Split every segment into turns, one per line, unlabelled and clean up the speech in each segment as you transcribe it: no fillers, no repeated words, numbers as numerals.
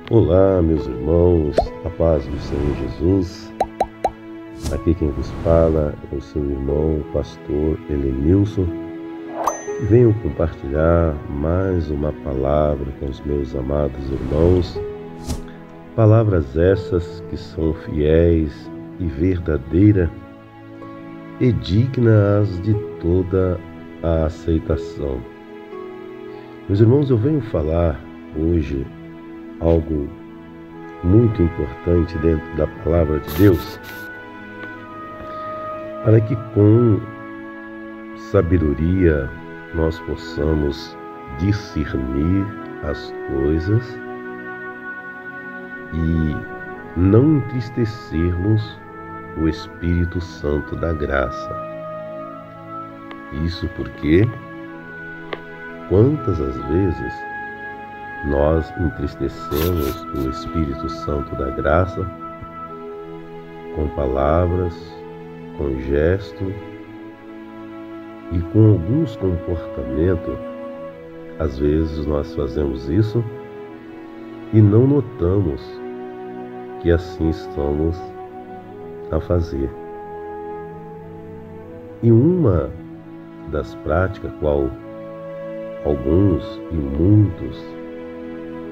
Olá, meus irmãos, a paz do Senhor Jesus. Aqui quem vos fala é o seu irmão, pastor Helenilson. Venho compartilhar mais uma palavra com os meus amados irmãos. Palavras essas que são fiéis e verdadeiras e dignas de toda a aceitação. Meus irmãos, eu venho falar hoje algo muito importante dentro da palavra de Deus, para que com sabedoria nós possamos discernir as coisas e não entristecermos o Espírito Santo da graça. Isso porque quantas as vezes nós entristecemos o Espírito Santo da graça com palavras, com gesto e com alguns comportamentos. Às vezes nós fazemos isso e não notamos que assim estamos a fazer. E uma das práticas qual alguns e muitos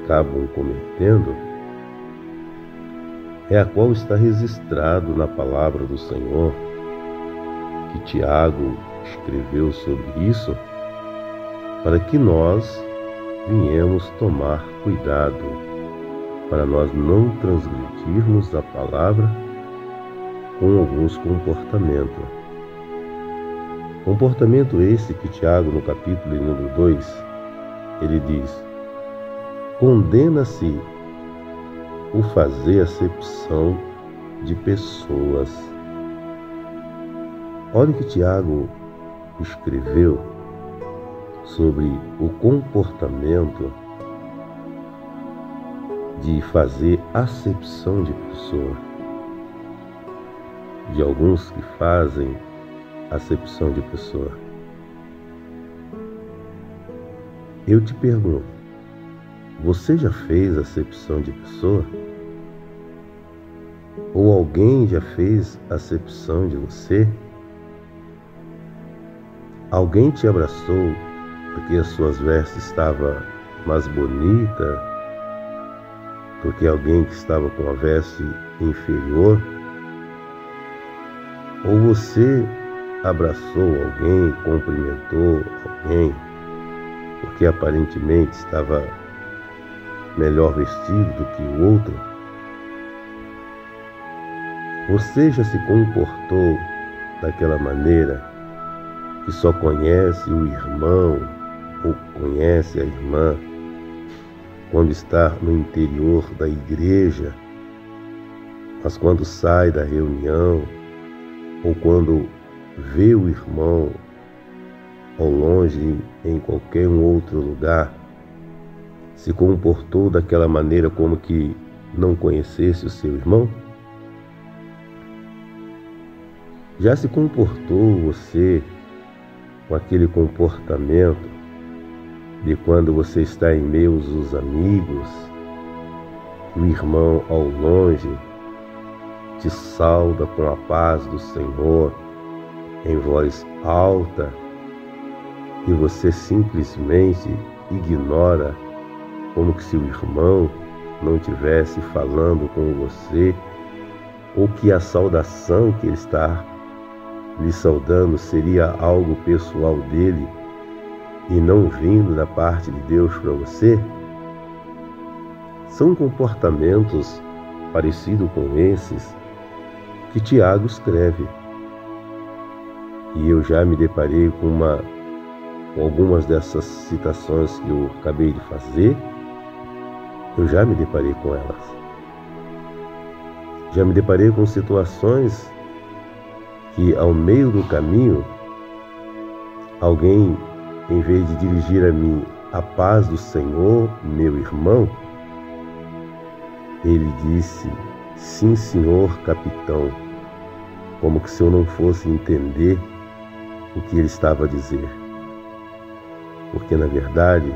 acabam cometendo é a qual está registrado na palavra do Senhor, que Tiago escreveu sobre isso, para que nós venhamos tomar cuidado, para nós não transgredirmos a palavra com alguns comportamentos. Comportamento esse que Tiago, no capítulo número 2, ele diz: condena-se o fazer acepção de pessoas. Olha o que Tiago escreveu sobre o comportamento de fazer acepção de pessoa, de alguns que fazem acepção de pessoa. Eu te pergunto, você já fez acepção de pessoa? Ou alguém já fez acepção de você? Alguém te abraçou porque as suas vestes estavam mais bonitas do que alguém que estava com a veste inferior? Ou você abraçou alguém, cumprimentou alguém porque aparentemente estava melhor vestido do que o outro? Você já se comportou daquela maneira que só conhece o irmão ou conhece a irmã quando está no interior da igreja, mas quando sai da reunião ou quando vê o irmão ao longe em qualquer outro lugar, se comportou daquela maneira como que não conhecesse o seu irmão? Já se comportou você com aquele comportamento de quando você está em meio aos amigos, o irmão ao longe te sauda com a paz do Senhor em voz alta e você simplesmente ignora, como que se o irmão não estivesse falando com você, ou que a saudação que ele está lhe saudando seria algo pessoal dele e não vindo da parte de Deus para você? São comportamentos parecidos com esses que Tiago escreve. E eu já me deparei com algumas dessas citações que eu acabei de fazer. Eu já me deparei com elas. Já me deparei com situações que ao meio do caminho, alguém, em vez de dirigir a mim a paz do Senhor, meu irmão, ele disse: sim, senhor capitão, como que se eu não fosse entender o que ele estava a dizer. Porque na verdade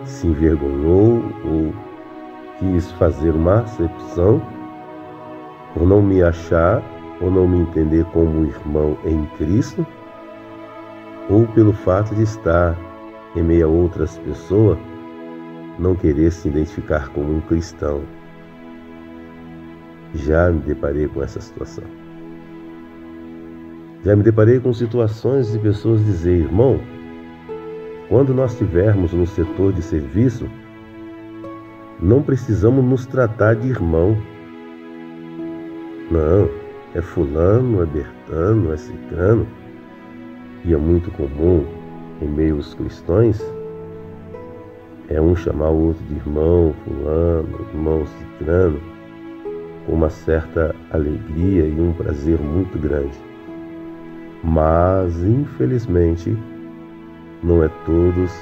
se envergonhou ou quis fazer uma acepção por não me achar ou não me entender como irmão em Cristo, ou pelo fato de estar em meio a outras pessoas, não querer se identificar como um cristão. Já me deparei com essa situação. Já me deparei com situações de pessoas dizer: irmão, quando nós estivermos no setor de serviço, não precisamos nos tratar de irmão. Não, é fulano, é bertano, é cicrano. E é muito comum em meio aos cristãos, é um chamar o outro de irmão fulano, irmão cicrano, com uma certa alegria e um prazer muito grande. Mas, infelizmente, não é todos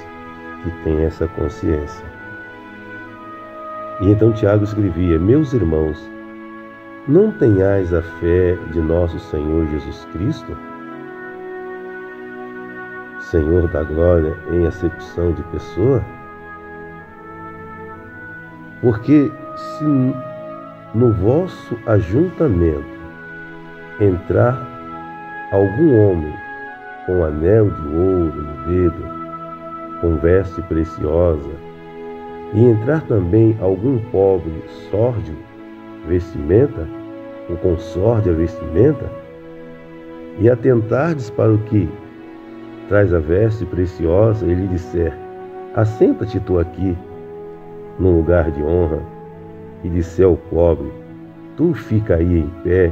que têm essa consciência. E então Tiago escrevia: meus irmãos, não tenhais a fé de nosso Senhor Jesus Cristo, Senhor da glória, em acepção de pessoa? Porque se no vosso ajuntamento entrar algum homem com anel de ouro no dedo, com veste preciosa, e entrar também algum pobre sórdio vestimenta, ou com sórdia vestimenta, e atentardes para o que traz a veste preciosa, e lhe disser: assenta-te tu aqui, num lugar de honra, e disser ao pobre: tu fica aí em pé,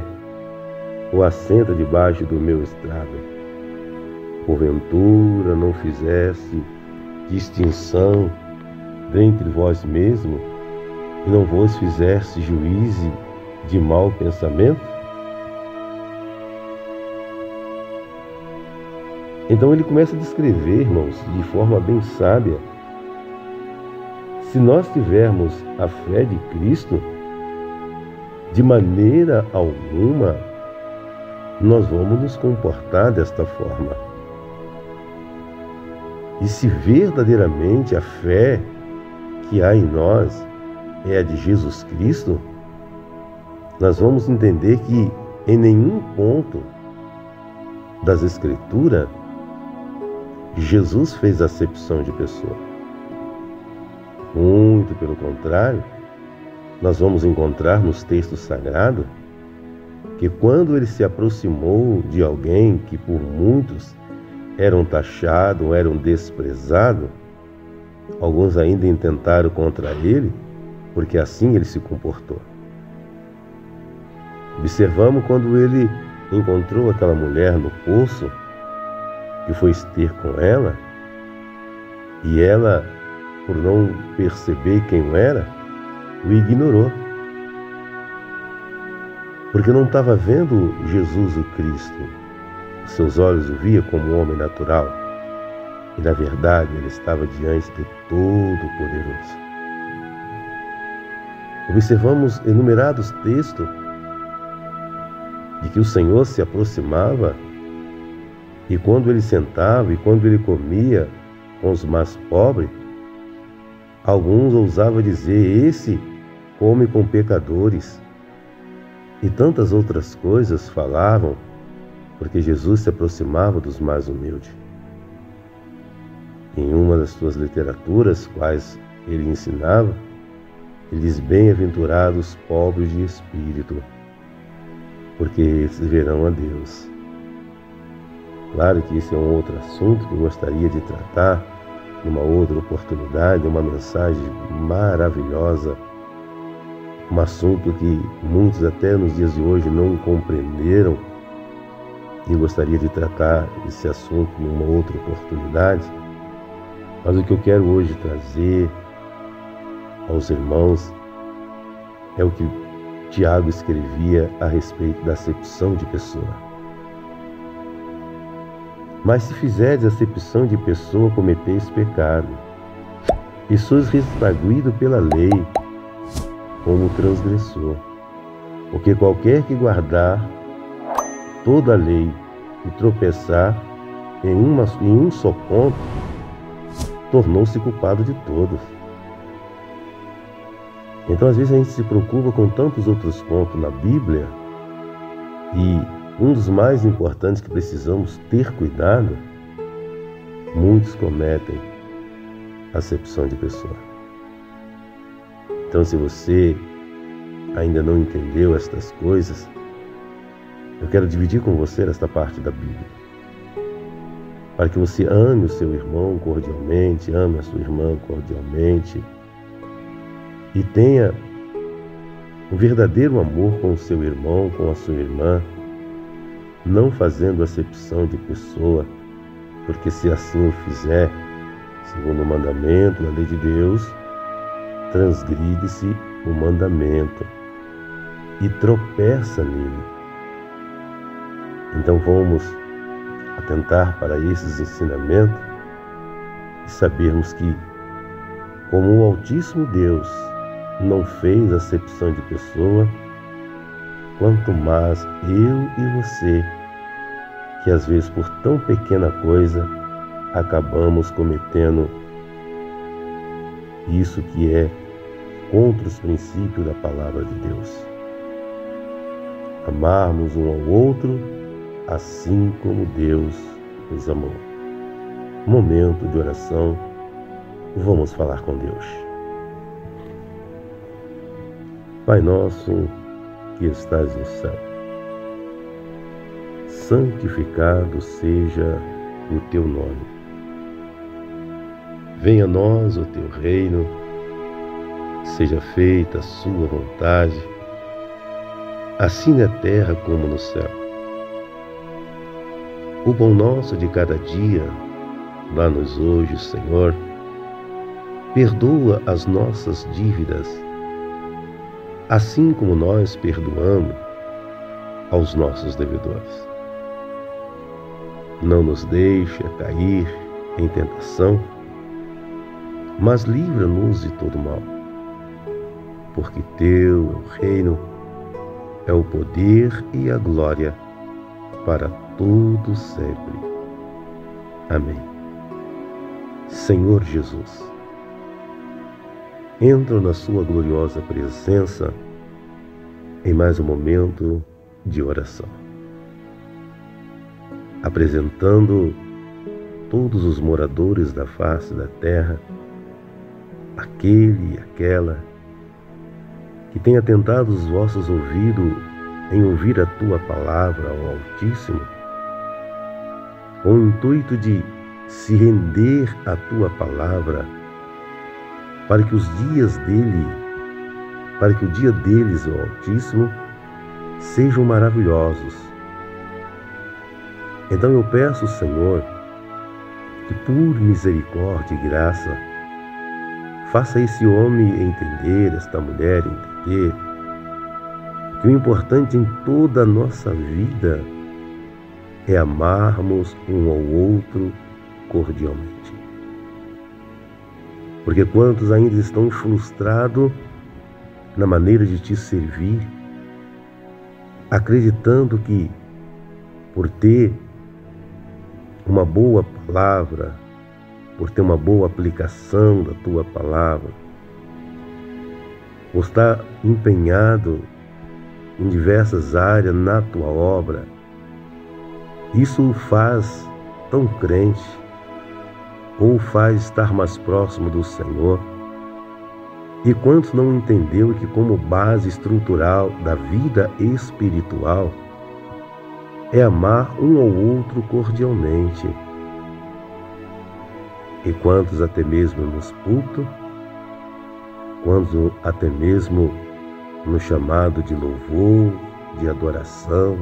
ou assenta debaixo do meu estrado. Porventura não fizesse distinção dentre vós mesmos, e não vos fizesse juízo de mau pensamento? Então ele começa a descrever, irmãos, de forma bem sábia: se nós tivermos a fé de Cristo, de maneira alguma nós vamos nos comportar desta forma. E se verdadeiramente a fé que há em nós é a de Jesus Cristo, nós vamos entender que em nenhum ponto das Escrituras Jesus fez acepção de pessoa. Muito pelo contrário, nós vamos encontrar nos textos sagrados que quando ele se aproximou de alguém que por muitos eram taxados, eram desprezados, alguns ainda intentaram contra ele, porque assim ele se comportou. Observamos quando ele encontrou aquela mulher no poço, que foi ter com ela, e ela, por não perceber quem era, o ignorou. Porque não estava vendo Jesus o Cristo. Seus olhos o via como um homem natural. E na verdade ele estava diante do Todo-Poderoso. Observamos enumerados textos de que o Senhor se aproximava, e quando ele sentava e quando ele comia com os mais pobres, alguns ousavam dizer: esse come com pecadores. E tantas outras coisas falavam, porque Jesus se aproximava dos mais humildes. Em uma das suas literaturas, quais ele ensinava, ele diz: bem-aventurados os pobres de espírito, porque eles verão a Deus. Claro que esse é um outro assunto que eu gostaria de tratar numa outra oportunidade, uma mensagem maravilhosa, um assunto que muitos até nos dias de hoje não compreenderam, e eu gostaria de tratar esse assunto numa outra oportunidade. Mas o que eu quero hoje trazer aos irmãos é o que Tiago escrevia a respeito da acepção de pessoa. Mas se fizerdes acepção de pessoa, cometeis pecado, e sois redarguido pela lei como transgressor. Porque qualquer que guardar toda a lei e tropeçar em um só ponto, tornou-se culpado de todos. Então, às vezes, a gente se preocupa com tantos outros pontos na Bíblia e um dos mais importantes que precisamos ter cuidado, muitos cometem acepção de pessoa. Então, se você ainda não entendeu estas coisas, eu quero dividir com você esta parte da Bíblia, para que você ame o seu irmão cordialmente, ame a sua irmã cordialmente e tenha um verdadeiro amor com o seu irmão, com a sua irmã, não fazendo acepção de pessoa, porque se assim o fizer, segundo o mandamento da lei de Deus, transgride-se o mandamento e tropeça nele. Então vamos atentar para esses ensinamentos e sabermos que, como o Altíssimo Deus não fez acepção de pessoa, quanto mais eu e você, que às vezes por tão pequena coisa acabamos cometendo isso que é contra os princípios da palavra de Deus. Amarmos um ao outro assim como Deus nos amou. Momento de oração, vamos falar com Deus. Pai nosso que estás no céu, santificado seja o teu nome. Venha a nós o teu reino, seja feita a sua vontade, assim na terra como no céu. O pão nosso de cada dia, dá-nos hoje, Senhor. Perdoa as nossas dívidas, assim como nós perdoamos aos nossos devedores. Não nos deixe cair em tentação, mas livra-nos de todo mal, porque teu é o reino, é o poder e a glória para todo sempre. Amém. Senhor Jesus, entro na sua gloriosa presença em mais um momento de oração, apresentando todos os moradores da face da terra, aquele e aquela que tenha tentado os vossos ouvidos em ouvir a tua palavra ao Altíssimo, com o intuito de se render à tua palavra, para que os dias dele, para que o dia deles, ó Altíssimo, sejam maravilhosos. Então eu peço, Senhor, que por misericórdia e graça, faça esse homem entender, esta mulher entender, que o importante em toda a nossa vida é amarmos um ao outro cordialmente. Porque quantos ainda estão frustrados na maneira de te servir, acreditando que por ter uma boa palavra, por ter uma boa aplicação da tua palavra, por estar empenhado em diversas áreas na tua obra, isso o faz tão crente, ou o faz estar mais próximo do Senhor. E quantos não entendeu que como base estrutural da vida espiritual é amar um ao outro cordialmente? E quantos até mesmo nos cultos, quantos até mesmo no chamado de louvor, de adoração,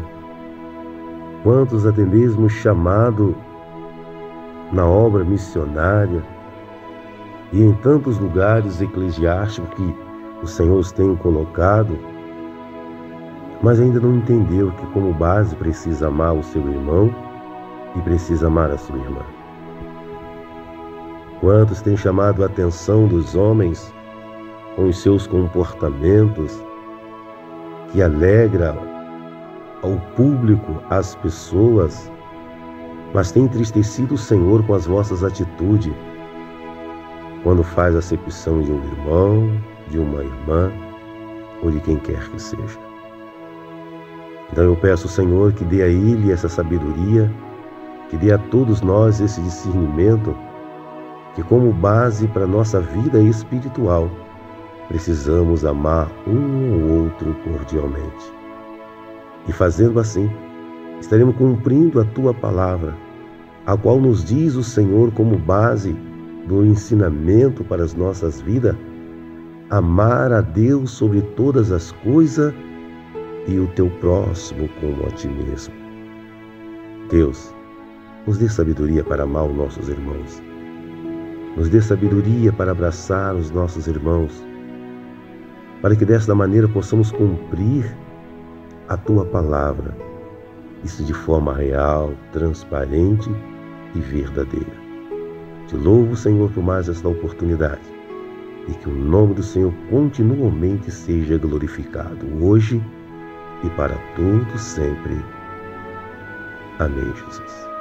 quantos até mesmo chamado na obra missionária e em tantos lugares eclesiásticos que o Senhor os tem colocado, mas ainda não entendeu que como base precisa amar o seu irmão e precisa amar a sua irmã. Quantos têm chamado a atenção dos homens com os seus comportamentos, que alegra ao público, às pessoas, mas tem entristecido o Senhor com as vossas atitudes, quando faz acepção de um irmão, de uma irmã ou de quem quer que seja. Então eu peço, Senhor, que dê a ele essa sabedoria, que dê a todos nós esse discernimento, que como base para a nossa vida espiritual, precisamos amar um ou outro cordialmente. E fazendo assim, estaremos cumprindo a Tua palavra, a qual nos diz o Senhor como base do ensinamento para as nossas vidas, amar a Deus sobre todas as coisas e o teu próximo como a ti mesmo. Deus, nos dê sabedoria para amar os nossos irmãos. Nos dê sabedoria para abraçar os nossos irmãos, para que desta maneira possamos cumprir a Tua palavra, isso de forma real, transparente e verdadeira. Te louvo, Senhor, por mais esta oportunidade e que o nome do Senhor continuamente seja glorificado, hoje e para todos sempre. Amém, Jesus.